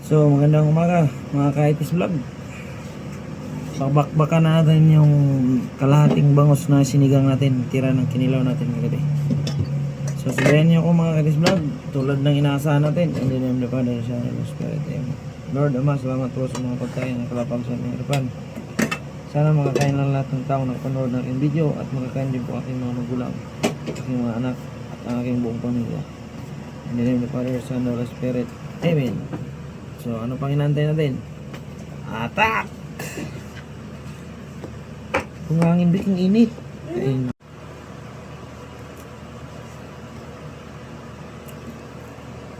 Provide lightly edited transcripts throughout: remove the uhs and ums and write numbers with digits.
So magandang umaga mga ka-IT's Vlog. Bakbakan na natin yung kalahating bangos na sinigang natin, tira ng kinilaw natin kagabi. So sabayan niyo ako mga ka-IT's Vlog, tulad ng inaasahan natin. In the name of the Father, Son, and the Spirit. Amen. Lord Ama, salamat po sa mga pagkain ng kalapang sa aming harapan. Sana makakain lang lahat ng tao na kapanood ng aking video at makakain din po aking mga magulang, aking mga anak at ang aking buong pamilya. In the name of the Father, Son, and the Holy Spirit. Amen. So ano pang inantay natin? Atak! Kung hangin biking init. Ayun.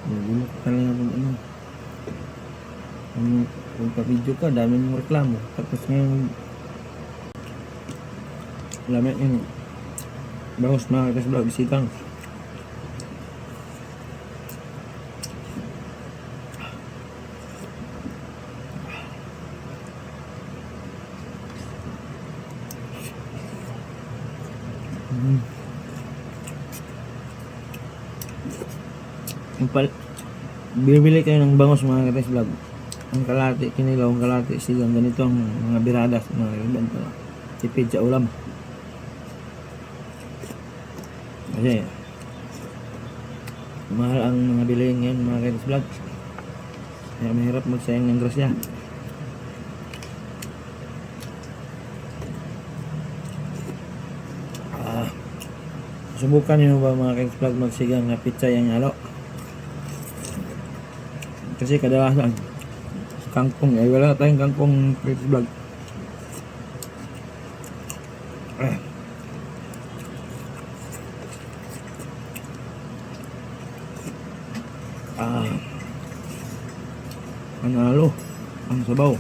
Nagulok ka lang ako ano. Kung pa-video ka, dami mong reklamo. Tapos ngayon, lamit yung bangos mga ka-IT's Vlog, sikang. Bibili kayo ng bangos mga ka-IT's Vlog. Ang kalate, kinilaw, ang kalate, sigang, ganito ang mga biradas, mga ibang tipid sa ulam. Kasi mahal ang mga bilihin ngayon mga ka-IT's Vlog. Kaya mahirap magsayang ng grasya. Subukan nyo ba mga ka-IT's Vlog magsigang na pizza yung halo? Kasi kadalasan kangkong, ay wala tayong kangkong ka-IT's Vlog. Panalo ang sabaw.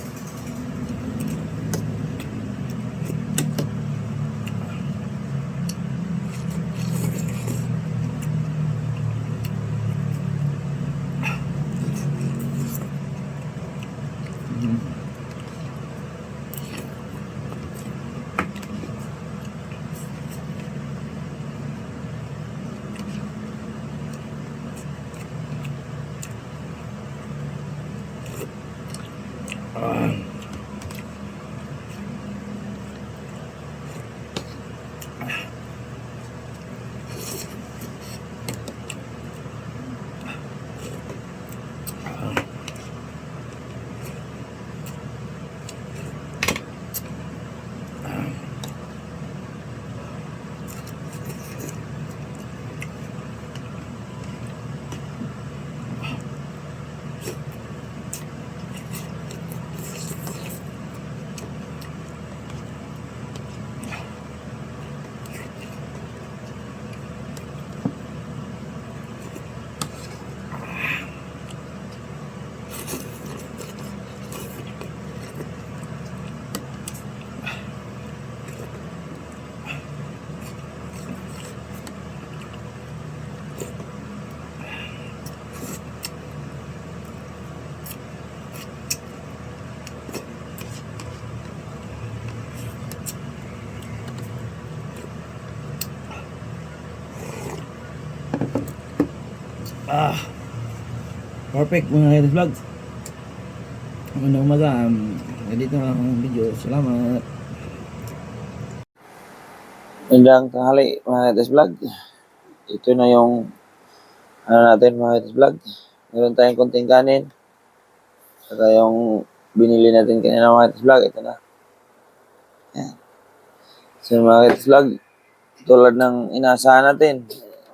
Perfect mga ka-IT's Vlog. Magandang umaga. Dito na ang video. Salamat. Magandang tanghali mga ka-IT's Vlog. Ito na yung natin mga ka-IT's Vlog. Meron tayong konting kanin. Saka yung binili natin kanina mga ka-IT's Vlog. Ito na. Yan. So mga ka-IT's Vlog, tulad ng inaasahan natin,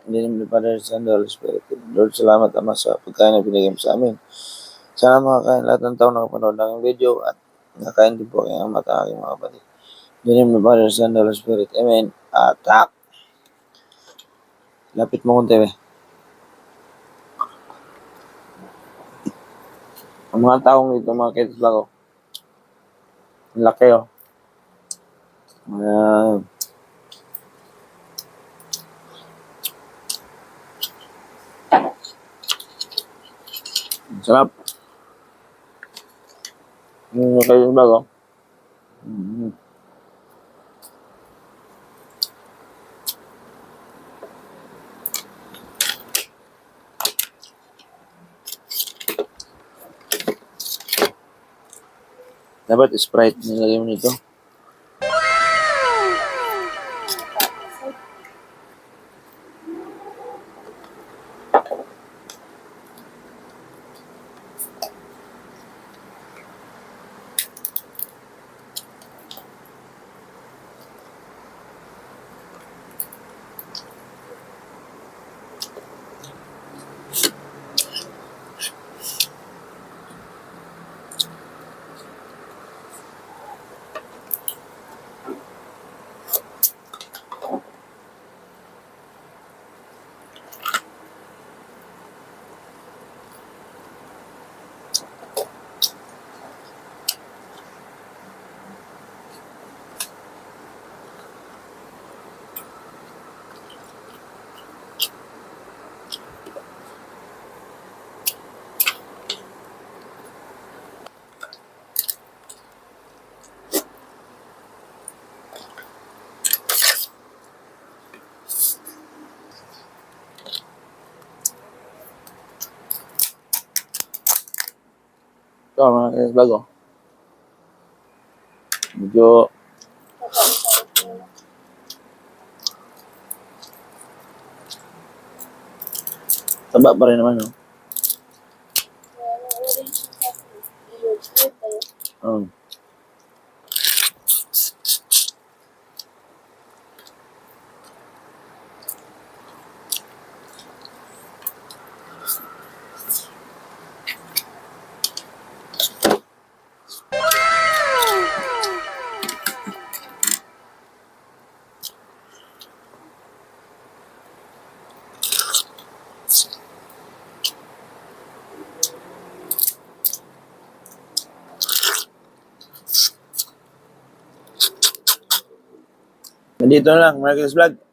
hindi naman pa rin sa Holy Spirit. Lord, salamat Ama sa pagkain na binigay mo sa amin. Sana makakain lahat ng tao na kapanood ng video at nakakain din po ang ama at aking mga kapatid. Hindi naman pa rin sa Holy Spirit. Amen. Atak! Lapit mo kunti, ang mga taong dito, mga ka-IT's Vlog, oh. Ang laki, oh. Sarap. Yung ka-IT's Vlog, oh. Dapat Sprite nilagay mo nito. Ito, mga ka-vlog, oh. Medyo taba pa rin naman, no? Um, Nandito na lang, mga ka-vlog.